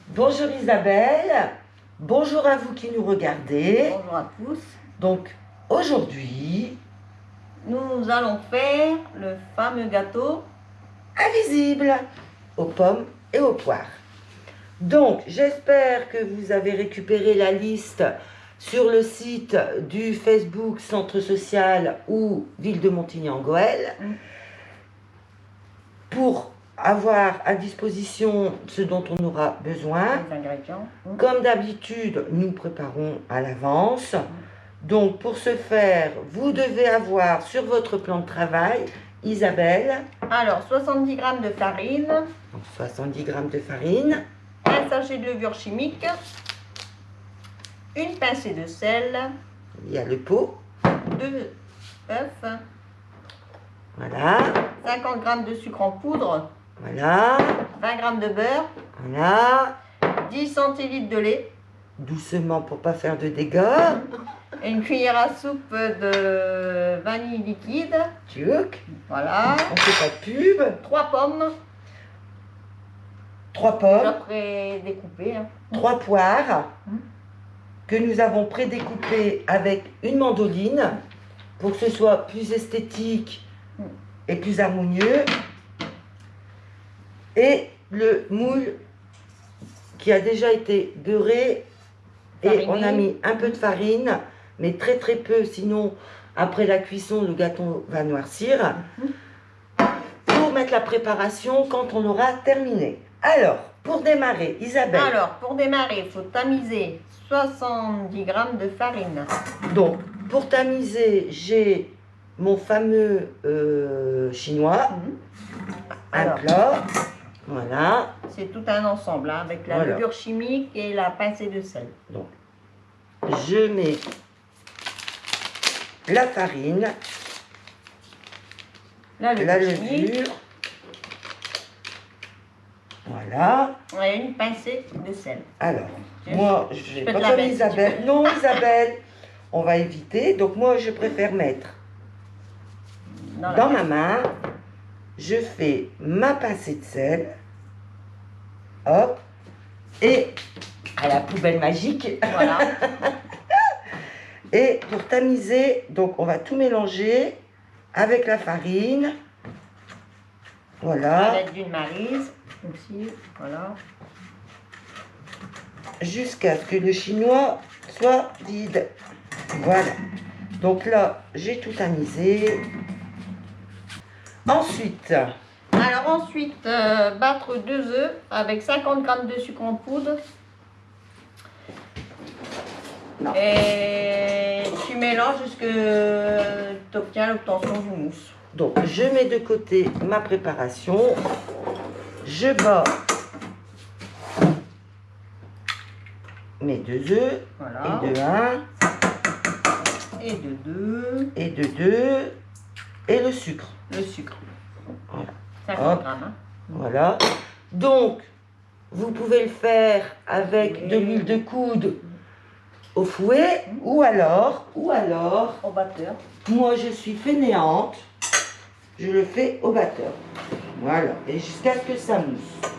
Bonjour Isabelle, bonjour à vous qui nous regardez. Bonjour à tous. Donc aujourd'hui, Nous allons faire le fameux gâteau. invisible aux pommes et aux poires. Donc j'espère que vous avez récupéré la liste sur le site du Facebook Centre Social ou Ville de Montigny-en-Gohelle pour avoir à disposition ce dont on aura besoin. Les ingrédients. Comme d'habitude, nous préparons à l'avance. Donc, pour ce faire, vous devez avoir sur votre plan de travail, Isabelle, Alors, 70 g de farine, donc 70 g de farine, un sachet de levure chimique, une pincée de sel, il y a le pot, 2 œufs, voilà, 50 g de sucre en poudre, voilà, 20 g de beurre, voilà, 10 centilitres de lait doucement pour pas faire de dégâts, et une cuillère à soupe de vanille liquide. tuc, Voilà. on fait pas de pub, 3 pommes, 3 pommes, après découpées. 3 poires que nous avons prédécoupées avec une mandoline pour que ce soit plus esthétique et plus harmonieux, et le moule qui a déjà été beurré et Fariné. on a mis un peu de farine mais très très peu, sinon après la cuisson le gâteau va noircir, pour mettre la préparation quand on aura terminé. Alors pour démarrer, Isabelle, Alors, pour démarrer, il faut tamiser 70 g de farine. donc pour tamiser j'ai mon fameux chinois, un Alors. plat, voilà. C'est tout un ensemble, hein, avec la Voilà. levure chimique et la pincée de sel. Donc, je mets la farine, La la levure chimique levure, voilà. et une pincée de sel. Alors, Je- moi, je je vais peux pas te la comme mettre, si tu Isabelle. veux. Non, Isabelle, on va éviter. Donc, moi, je préfère mettre Dans la dans ma main, je fais ma pincée de sel, hop, et à la poubelle magique. Voilà. Et pour tamiser, donc on va tout mélanger avec la farine. Voilà. À l'aide d'une maryse aussi. Voilà. Jusqu'à ce que le chinois soit vide. Voilà. Donc là, j'ai tout tamisé. Ensuite, Alors ensuite, battre 2 œufs avec 50 g de sucre en poudre. Non. Et tu mélanges jusqu'à ce que tu obtiens l'obtention du mousse. donc je mets de côté ma préparation. Je bats mes 2 œufs. Voilà. Et de 1, Et de 2. et de 2, et le sucre. Le sucre. Voilà. 50 grammes. Hein. Voilà. Donc, vous pouvez le faire avec Oui. de l'huile de coude au fouet, ou alors, Au batteur. moi je suis fainéante, je le fais au batteur. Voilà. Et jusqu'à ce que ça mousse.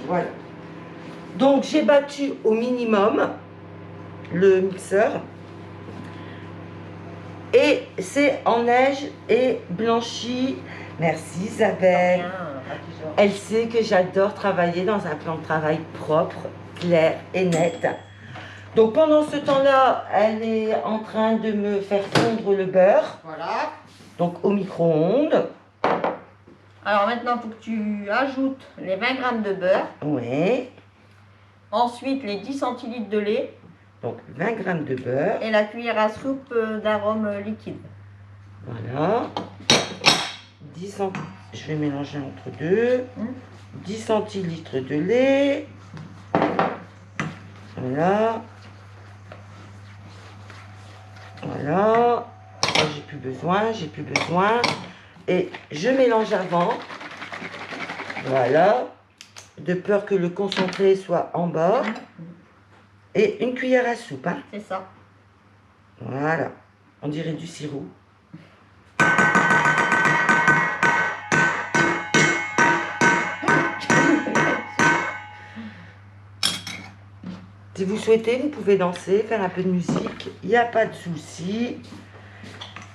Voilà. Donc, j'ai battu au minimum le mixeur. Et c'est en neige et blanchi. Merci Isabelle. Rien, râtisseur. Elle sait que j'adore travailler dans un plan de travail propre, clair et net. Donc pendant ce temps-là, elle est en train de me faire fondre le beurre, Voilà. donc au micro-ondes. Alors maintenant, il faut que tu ajoutes les 20 g de beurre. Oui, Ensuite, les 10 centilitres de lait donc 20 g de beurre. et la cuillère à soupe d'arôme liquide. Voilà. 10 cent... Je vais mélanger entre deux. 10 centilitres de lait. Voilà. Voilà. Ça, j'ai plus besoin. Et je mélange avant. Voilà. De peur que le concentré soit en bas. Et une cuillère à soupe. Hein. C'est ça. Voilà. On dirait du sirop. Si vous souhaitez, vous pouvez danser, faire un peu de musique. Il n'y a pas de souci.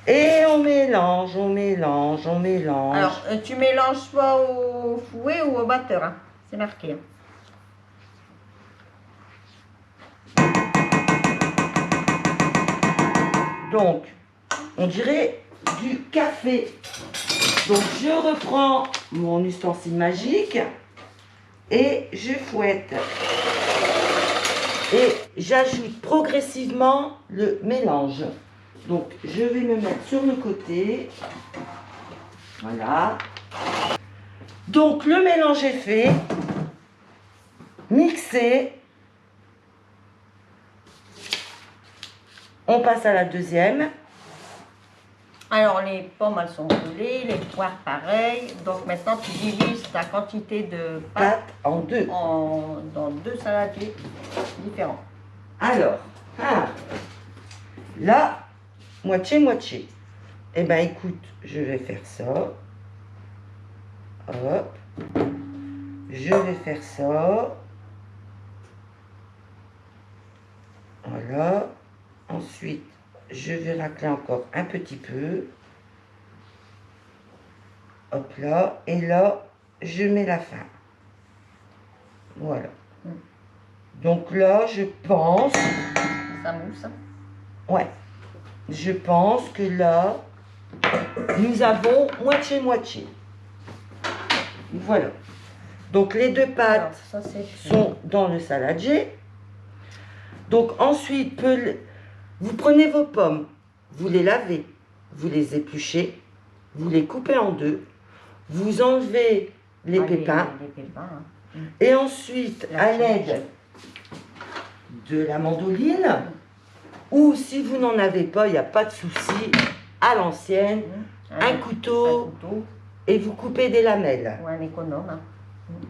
Et on mélange, on mélange, on mélange. Alors, tu mélanges soit au fouet ou au batteur. Hein. C'est marqué. Hein. Donc, on dirait du café. Donc, je reprends mon ustensile magique et je fouette. Et j'ajoute progressivement le mélange. Donc, je vais me mettre sur le côté. Voilà. Donc, le mélange est fait. Mixé. On passe à la deuxième. Alors, les pommes, elles sont brûlées, les poires, pareil. Donc, maintenant, tu divises ta quantité de pâte En deux. dans 2 saladiers différents. Alors, là, moitié-moitié. Eh bien, écoute, je vais faire ça. Hop. Je vais faire ça. Voilà. Ensuite, je vais racler encore un petit peu. Hop là. Et là, je mets la fin. Voilà. Donc là, je pense... Ça mousse. Ouais. Je pense que là, nous avons moitié-moitié. Voilà. Donc les deux pâtes Alors, ça, sont dans le saladier. Donc ensuite, vous prenez vos pommes, vous les lavez, vous les épluchez, vous les coupez en deux, vous enlevez les pépins. Les pépins, hein. Et ensuite, à l'aide de la mandoline, ou si vous n'en avez pas, il n'y a pas de souci, à l'ancienne, un couteau, et vous coupez des lamelles. Ou un économe. Hein.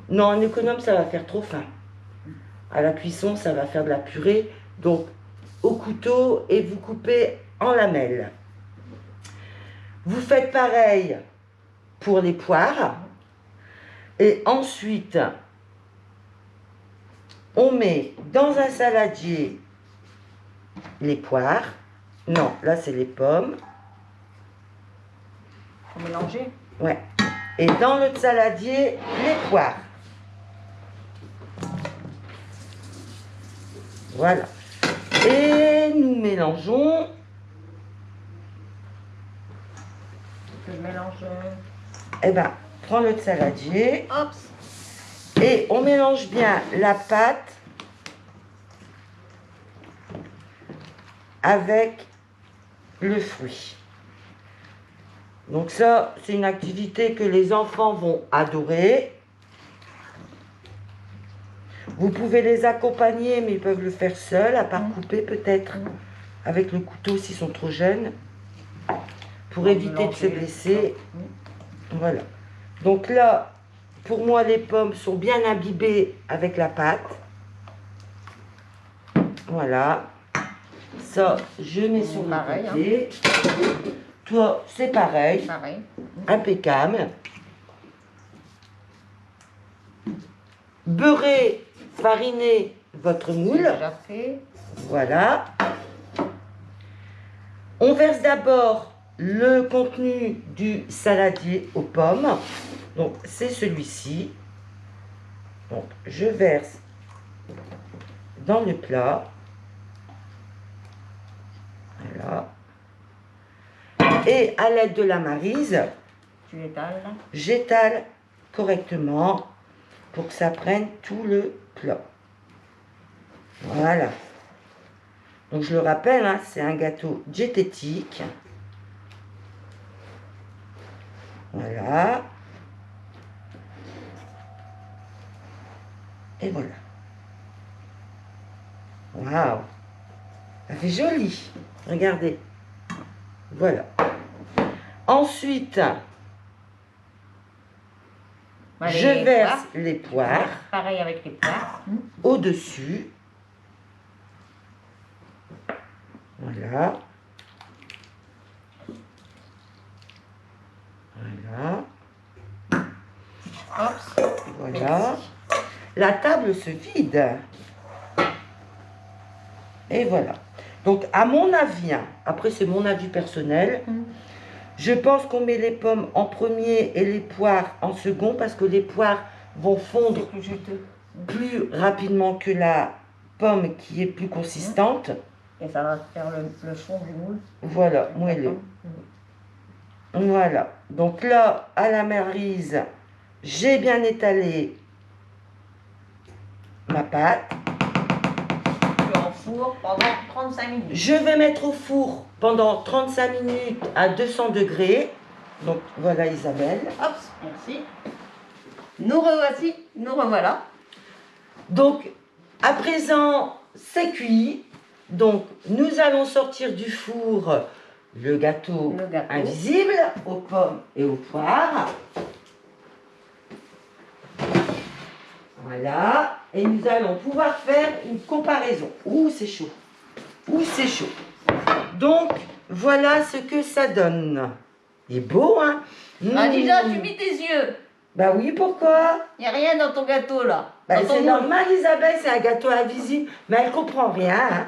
Non, un économe, ça va faire trop fin. À la cuisson, ça va faire de la purée. Donc, au couteau, et vous coupez en lamelles. Vous faites pareil pour les poires. Et ensuite, on met dans un saladier les poires. Non, là, c'est les pommes. Faut mélanger. Ouais. Et dans l'autre saladier, les poires. Voilà. Et nous mélangeons. Je mélange. Eh bien, prends l'autre saladier. Hop. Et on mélange bien la pâte avec le fruit. Donc ça, c'est une activité que les enfants vont adorer. Vous pouvez les accompagner, mais ils peuvent le faire seuls, à part couper peut-être avec le couteau s'ils sont trop jeunes, pour éviter de se blesser. Voilà. Donc là, pour moi, les pommes sont bien imbibées avec la pâte. Voilà. Ça, je mets sur le côté. Hein. Toi, c'est pareil. Pareil. Impeccable. Beurrez, farinez votre moule. Déjà fait. Voilà. On verse d'abord le contenu du saladier aux pommes. Donc, c'est celui-ci. Donc, je verse dans le plat. Voilà. Et à l'aide de la maryse, tu étales. J'étale correctement pour que ça prenne tout le plat. Voilà. Donc je le rappelle, hein, c'est un gâteau diététique. Voilà. Et voilà. Waouh. Ça fait joli. Regardez. Voilà. Ensuite, je verse les poires. Pareil avec les poires. Au-dessus. Voilà. Voilà. Hop. Voilà. La table se vide. Et voilà. Donc, à mon avis, hein, après c'est mon avis personnel, je pense qu'on met les pommes en premier et les poires en second parce que les poires vont fondre C'est plus juteux. plus rapidement que la pomme qui est plus consistante. Et ça va faire le fond du moule. Voilà, moelleux. Voilà. Donc là, à la maryse, j'ai bien étalé ma pâte. En four pendant 35 minutes. Je vais mettre au four pendant 35 minutes à 200 degrés. Donc voilà Isabelle. Hop, merci. Nous revoici, nous revoilà. Donc à présent c'est cuit. Donc nous allons sortir du four le gâteau invisible aux pommes et aux poires. Voilà. Et nous allons pouvoir faire une comparaison. Ouh, c'est chaud. Ouh, c'est chaud. Donc, voilà ce que ça donne. Il est beau, hein? Ah, déjà, tu mis tes yeux. Bah oui, pourquoi? Il n'y a rien dans ton gâteau, là. Bah, Dans ton c'est moule. normal, Isabelle, c'est un gâteau invisible. Mais elle comprend rien, hein?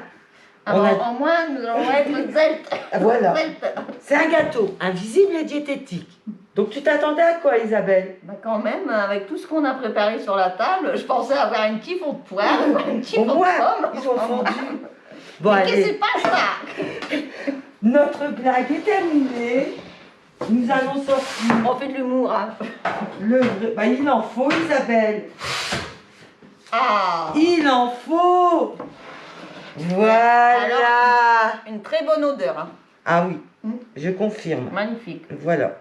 Alors, en moins, nous allons être zelte. Voilà. Zelte. C'est un gâteau invisible et diététique. Donc, tu t'attendais à quoi, Isabelle? Bah, quand même, avec tout ce qu'on a préparé sur la table, je pensais avoir un petit fond de poire, un petit Au fond de moins, pomme. ils ont fondu. Bon, Mais qu'est-ce qui allez. se passe là? Notre blague est terminée. Nous allons sortir On fait de l'humour, hein. Bah, il en faut, Isabelle. Ah, Il en faut. Voilà. une très bonne odeur, hein. Ah oui, je confirme. Magnifique. Voilà.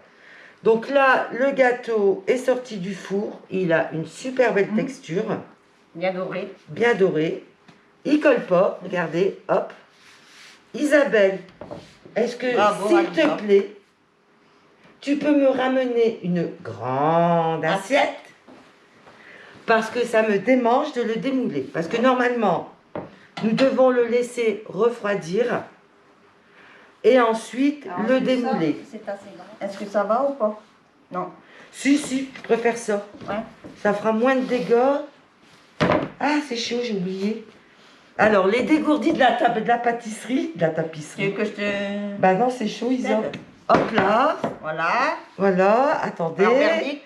Donc là, le gâteau est sorti du four. Il a une super belle texture. Bien doré. Bien doré. Il colle pas. Regardez, hop. Isabelle, est-ce que, Bravo, s'il Alisa. te plaît, tu peux me ramener une grande assiette? Parce que ça me démange de le démouler. Parce que normalement, nous devons le laisser refroidir et ensuite le démouler. C'est assez grand. Est-ce que ça va ou pas? Non. Si, je préfère ça. Ouais. Ça fera moins de dégâts. Ah, c'est chaud, j'ai oublié. Alors, les dégourdis de la table de la pâtisserie, de la Tu tapisserie. veux que je te... Bah non, c'est chaud, Isa. Hop là. Voilà. Voilà, attendez. Alors, verdict.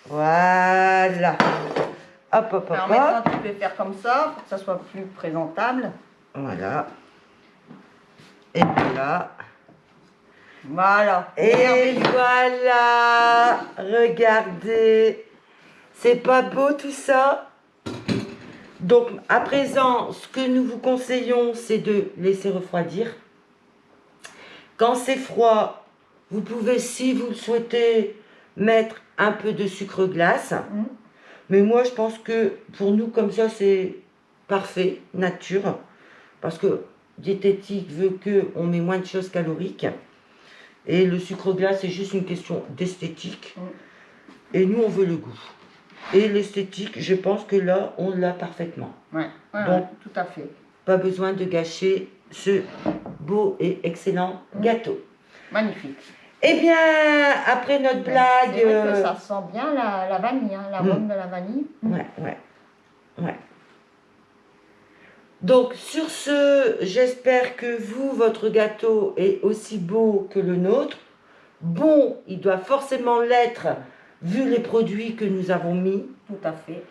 Voilà. Hop, hop, hop, Alors hop. maintenant, tu peux faire comme ça pour que ça soit plus présentable. Voilà. Et voilà. Voilà. Et Merveilleux. voilà. Regardez. C'est pas beau tout ça? Donc, à présent, ce que nous vous conseillons, c'est de laisser refroidir. Quand c'est froid, vous pouvez, si vous le souhaitez, mettre un peu de sucre glace. Mais moi, je pense que pour nous, comme ça, c'est parfait, nature. Parce que diététique veut qu'on met moins de choses caloriques. Et le sucre glace, c'est juste une question d'esthétique. Et nous, on veut le goût. Et l'esthétique, je pense que là, on l'a parfaitement. Ouais, Donc, tout à fait. pas besoin de gâcher ce beau et excellent gâteau. Magnifique. Eh bien, après notre blague... C'est vrai que ça sent bien la vanille, hein, l'arôme de la vanille. Ouais. Donc, sur ce, j'espère que vous, votre gâteau est aussi beau que le nôtre. Bon, il doit forcément l'être, vu les produits que nous avons mis. Tout à fait.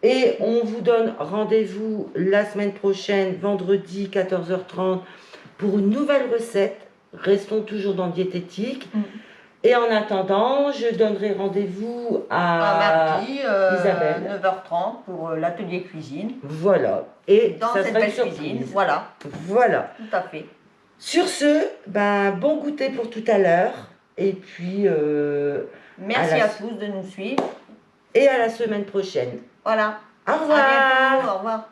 Et on vous donne rendez-vous la semaine prochaine, vendredi 14h30, pour une nouvelle recette. Restons toujours dans diététique. Et en attendant, je donnerai rendez-vous à mardi, Isabelle. 9h30 pour l'atelier cuisine. Voilà. Et Dans ça cette sera une belle surprise. cuisine. Voilà. Voilà. Tout à fait. Sur ce, ben, bon goûter pour tout à l'heure. Et puis, Merci à tous de nous suivre. et à la semaine prochaine. Voilà. Au revoir. À bientôt. Au revoir.